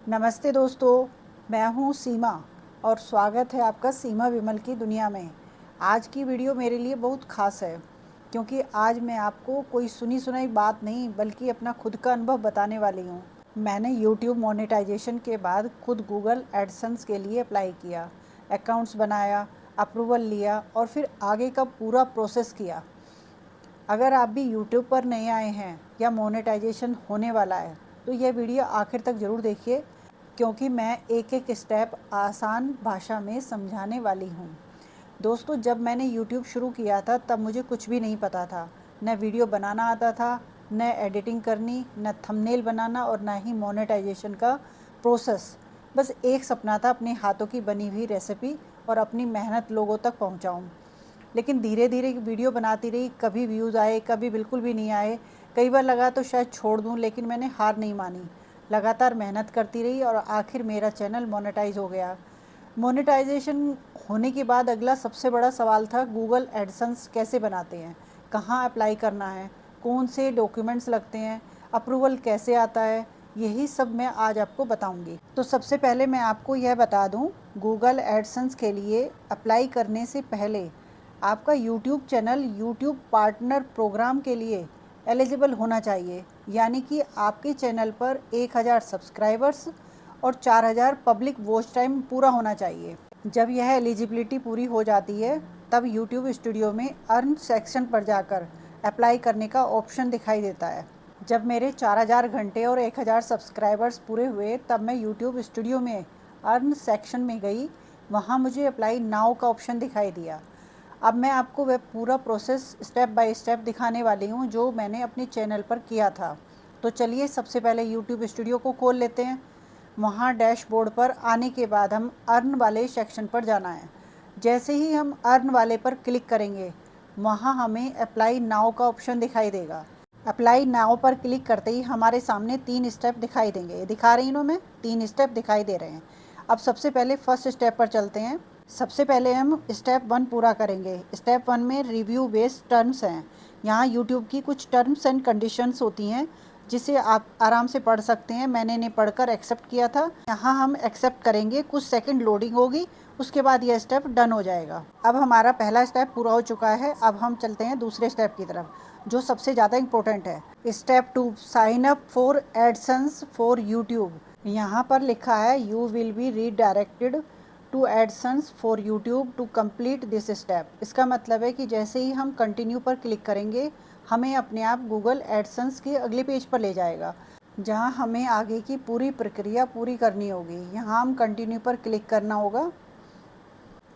नमस्ते दोस्तों, मैं हूँ सीमा और स्वागत है आपका सीमा विमल की दुनिया में। आज की वीडियो मेरे लिए बहुत ख़ास है क्योंकि आज मैं आपको कोई सुनी सुनाई बात नहीं बल्कि अपना खुद का अनुभव बताने वाली हूँ। मैंने यूट्यूब मोनेटाइजेशन के बाद खुद गूगल एडसेंस के लिए अप्लाई किया, अकाउंट्स बनाया, अप्रूवल लिया और फिर आगे का पूरा प्रोसेस किया। अगर आप भी यूट्यूब पर नए आए हैं या मोनेटाइजेशन होने वाला है तो यह वीडियो आखिर तक ज़रूर देखिए क्योंकि मैं एक एक स्टेप आसान भाषा में समझाने वाली हूँ। दोस्तों, जब मैंने यूट्यूब शुरू किया था तब मुझे कुछ भी नहीं पता था। न वीडियो बनाना आता था, न एडिटिंग करनी, न थंबनेल बनाना और न ही मोनेटाइजेशन का प्रोसेस। बस एक सपना था, अपने हाथों की बनी हुई रेसिपी और अपनी मेहनत लोगों तक पहुँचाऊँ। लेकिन धीरे धीरे वीडियो बनाती रही, कभी व्यूज़ आए, कभी बिल्कुल भी नहीं आए। कई बार लगा तो शायद छोड़ दूँ, लेकिन मैंने हार नहीं मानी। लगातार मेहनत करती रही और आखिर मेरा चैनल मोनेटाइज हो गया। मोनेटाइजेशन होने के बाद अगला सबसे बड़ा सवाल था, गूगल एडसेंस कैसे बनाते हैं, कहाँ अप्लाई करना है, कौन से डॉक्यूमेंट्स लगते हैं, अप्रूवल कैसे आता है। यही सब मैं आज आपको बताऊंगी। तो सबसे पहले मैं आपको यह बता दूं, गूगल एडसेंस के लिए अप्लाई करने से पहले आपका YouTube channel YouTube partner program के लिए एलिजिबल होना चाहिए। यानी कि आपके चैनल पर 1000 सब्सक्राइबर्स और 4000 पब्लिक वॉच टाइम पूरा होना चाहिए। जब यह एलिजिबिलिटी पूरी हो जाती है तब यूट्यूब स्टूडियो में अर्न सेक्शन पर जाकर अप्लाई करने का ऑप्शन दिखाई देता है। जब मेरे 4000 घंटे और 1000 सब्सक्राइबर्स पूरे हुए तब मैं यूट्यूब स्टूडियो में अर्न सेक्शन में गई। वहाँ मुझे अप्लाई नाउ का ऑप्शन दिखाई दिया। अब मैं आपको वह पूरा प्रोसेस स्टेप बाय स्टेप दिखाने वाली हूँ जो मैंने अपने चैनल पर किया था। तो चलिए सबसे पहले यूट्यूब स्टूडियो को खोल लेते हैं। वहाँ डैशबोर्ड पर आने के बाद हम अर्न वाले सेक्शन पर जाना है। जैसे ही हम अर्न वाले पर क्लिक करेंगे वहाँ हमें अप्लाई नाउ का ऑप्शन दिखाई देगा। अप्लाई नाउ पर क्लिक करते ही हमारे सामने 3 स्टेप दिखाई देंगे। ये दिखा रही हूँ मैं, 3 स्टेप दिखाई दे रहे हैं। अब सबसे पहले फर्स्ट स्टेप पर चलते हैं। सबसे पहले हम स्टेप 1 पूरा करेंगे। स्टेप 1 में रिव्यू बेस्ड टर्म्स हैं। यहाँ यूट्यूब की कुछ टर्म्स एंड कंडीशंस होती हैं जिसे आप आराम से पढ़ सकते हैं। मैंने इन्हें पढ़कर एक्सेप्ट किया था। यहाँ हम एक्सेप्ट करेंगे, कुछ सेकंड लोडिंग होगी, उसके बाद यह स्टेप डन हो जाएगा। अब हमारा पहला स्टेप पूरा हो चुका है। अब हम चलते हैं दूसरे स्टेप की तरफ जो सबसे ज़्यादा इम्पोर्टेंट है। Step 2, sign up for AdSense for YouTube. यहाँ पर लिखा है you will be redirected to AdSense for YouTube to complete this step. इसका मतलब है कि जैसे ही हम कंटिन्यू पर क्लिक करेंगे हमें अपने आप गूगल एडसेंस के अगले पेज पर ले जाएगा जहां हमें आगे की पूरी प्रक्रिया पूरी करनी होगी। यहाँ हम कंटिन्यू पर क्लिक करना होगा।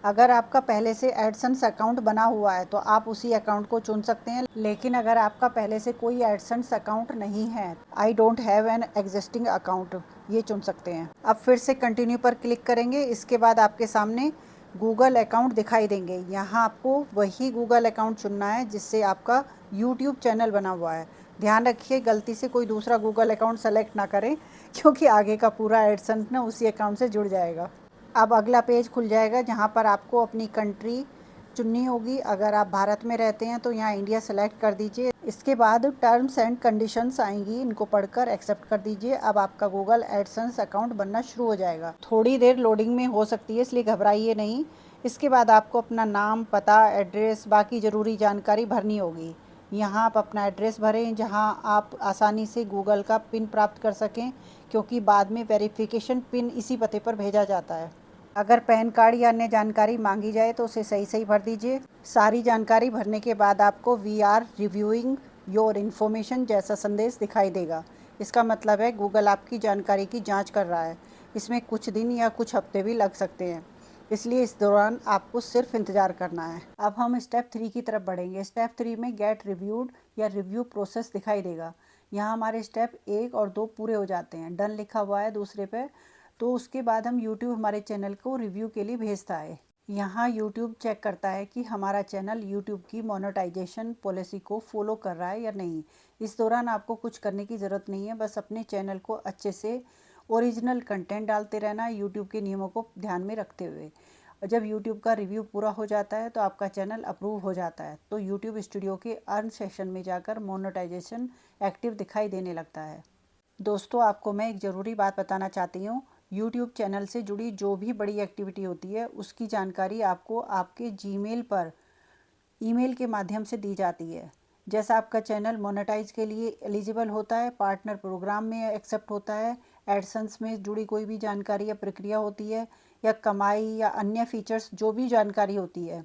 अगर आपका पहले से एडसेंस अकाउंट बना हुआ है तो आप उसी अकाउंट को चुन सकते हैं, लेकिन अगर आपका पहले से कोई एडसेंस अकाउंट नहीं है, I don't have an existing account, ये चुन सकते हैं। अब फिर से कंटिन्यू पर क्लिक करेंगे। इसके बाद आपके सामने गूगल अकाउंट दिखाई देंगे। यहाँ आपको वही गूगल अकाउंट चुनना है जिससे आपका यूट्यूब चैनल बना हुआ है। ध्यान रखिए गलती से कोई दूसरा गूगल अकाउंट सेलेक्ट ना करें क्योंकि आगे का पूरा एडसेंस ना उसी अकाउंट से जुड़ जाएगा। अब अगला पेज खुल जाएगा जहाँ पर आपको अपनी कंट्री चुननी होगी। अगर आप भारत में रहते हैं तो यहाँ इंडिया सेलेक्ट कर दीजिए। इसके बाद टर्म्स एंड कंडीशंस आएंगी, इनको पढ़कर एक्सेप्ट कर दीजिए। अब आपका गूगल एडसेंस अकाउंट बनना शुरू हो जाएगा। थोड़ी देर लोडिंग में हो सकती है, इसलिए घबराइए नहीं। इसके बाद आपको अपना नाम, पता, एड्रेस, बाकी ज़रूरी जानकारी भरनी होगी। यहाँ आप अपना एड्रेस भरें जहाँ आप आसानी से गूगल का पिन प्राप्त कर सकें, क्योंकि बाद में वेरिफिकेशन पिन इसी पते पर भेजा जाता है। अगर पैन कार्ड या अन्य जानकारी मांगी जाए तो उसे सही सही भर दीजिए। सारी जानकारी भरने के बाद आपको we are reviewing your information जैसा संदेश दिखाई देगा। इसका मतलब है गूगल आपकी जानकारी की जांच कर रहा है। इसमें कुछ दिन या कुछ हफ्ते भी लग सकते हैं, इसलिए इस दौरान आपको सिर्फ इंतज़ार करना है। अब हम स्टेप 3 की तरफ बढ़ेंगे। स्टेप 3 में गेट रिव्यूड या रिव्यू प्रोसेस दिखाई देगा। यहाँ हमारे स्टेप 1 और 2 पूरे हो जाते हैं। डन लिखा हुआ है दूसरे पे। तो उसके बाद हम यूट्यूब हमारे चैनल को रिव्यू के लिए भेजता है। यहाँ यूट्यूब चेक करता है कि हमारा चैनल यूट्यूब की मोनेटाइजेशन पॉलिसी को फॉलो कर रहा है या नहीं। इस दौरान आपको कुछ करने की ज़रूरत नहीं है, बस अपने चैनल को अच्छे से ओरिजिनल कंटेंट डालते रहना है यूट्यूब के नियमों को ध्यान में रखते हुए। और जब यूट्यूब का रिव्यू पूरा हो जाता है तो आपका चैनल अप्रूव हो जाता है, तो यूट्यूब स्टूडियो के अर्न सेक्शन में जाकर मोनेटाइजेशन एक्टिव दिखाई देने लगता है। दोस्तों, आपको मैं एक ज़रूरी बात बताना चाहती हूँ। यूट्यूब चैनल से जुड़ी जो भी बड़ी एक्टिविटी होती है उसकी जानकारी आपको आपके जीमेल पर ईमेल के माध्यम से दी जाती है। जैसा आपका चैनल मोनेटाइज के लिए एलिजिबल होता है, पार्टनर प्रोग्राम में एक्सेप्ट होता है, एडसेंस में जुड़ी कोई भी जानकारी या प्रक्रिया होती है, या कमाई या अन्य फीचर्स जो भी जानकारी होती है,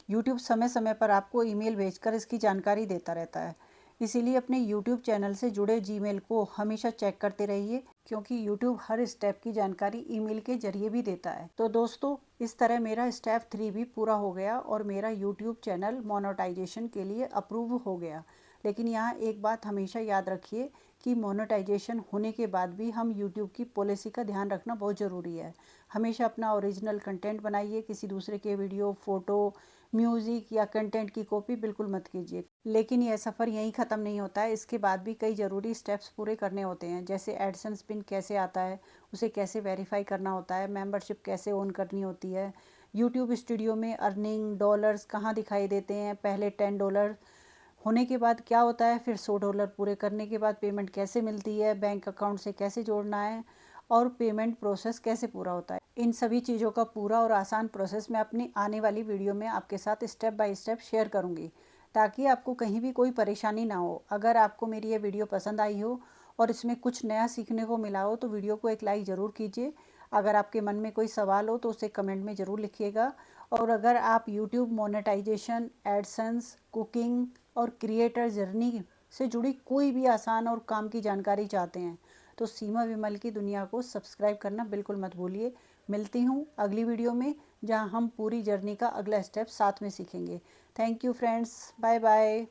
यूट्यूब समय समय पर आपको ईमेल भेजकर इसकी जानकारी देता रहता है। इसीलिए अपने यूट्यूब चैनल से जुड़े जीमेल को हमेशा चेक करते रहिए, क्योंकि यूट्यूब हर स्टेप की जानकारी ईमेल के जरिए भी देता है। तो दोस्तों, इस तरह मेरा स्टेप 3 भी पूरा हो गया और मेरा यूट्यूब चैनल मोनेटाइजेशन के लिए अप्रूव हो गया। लेकिन यहाँ एक बात हमेशा याद रखिए कि मोनेटाइजेशन होने के बाद भी हम यूट्यूब की पॉलिसी का ध्यान रखना बहुत ज़रूरी है। हमेशा अपना ओरिजिनल कंटेंट बनाइए, किसी दूसरे के वीडियो, फ़ोटो, म्यूज़िक या कंटेंट की कॉपी बिल्कुल मत कीजिए। लेकिन यह सफ़र यहीं ख़त्म नहीं होता है, इसके बाद भी कई ज़रूरी स्टेप्स पूरे करने होते हैं। जैसे एडसेंस पिन कैसे आता है, उसे कैसे वेरीफाई करना होता है, मेंबरशिप कैसे ऑन करनी होती है, यूट्यूब स्टूडियो में अर्निंग डॉलर्स कहाँ दिखाई देते हैं, पहले $10 होने के बाद क्या होता है, फिर $100 पूरे करने के बाद पेमेंट कैसे मिलती है, बैंक अकाउंट से कैसे जोड़ना है, और पेमेंट प्रोसेस कैसे पूरा होता है। इन सभी चीज़ों का पूरा और आसान प्रोसेस मैं अपनी आने वाली वीडियो में आपके साथ स्टेप बाय स्टेप शेयर करूँगी, ताकि आपको कहीं भी कोई परेशानी ना हो। अगर आपको मेरी ये वीडियो पसंद आई हो और इसमें कुछ नया सीखने को मिला हो तो वीडियो को एक लाइक ज़रूर कीजिए। अगर आपके मन में कोई सवाल हो तो उसे कमेंट में ज़रूर लिखिएगा। और अगर आप यूट्यूब मोनेटाइजेशन, एडसेंस, कुकिंग और क्रिएटर जर्नी से जुड़ी कोई भी आसान और काम की जानकारी चाहते हैं तो सीमा विमल की दुनिया को सब्सक्राइब करना बिल्कुल मत भूलिए। मिलती हूँ अगली वीडियो में, जहाँ हम पूरी जर्नी का अगला स्टेप साथ में सीखेंगे। Thank you friends, bye bye.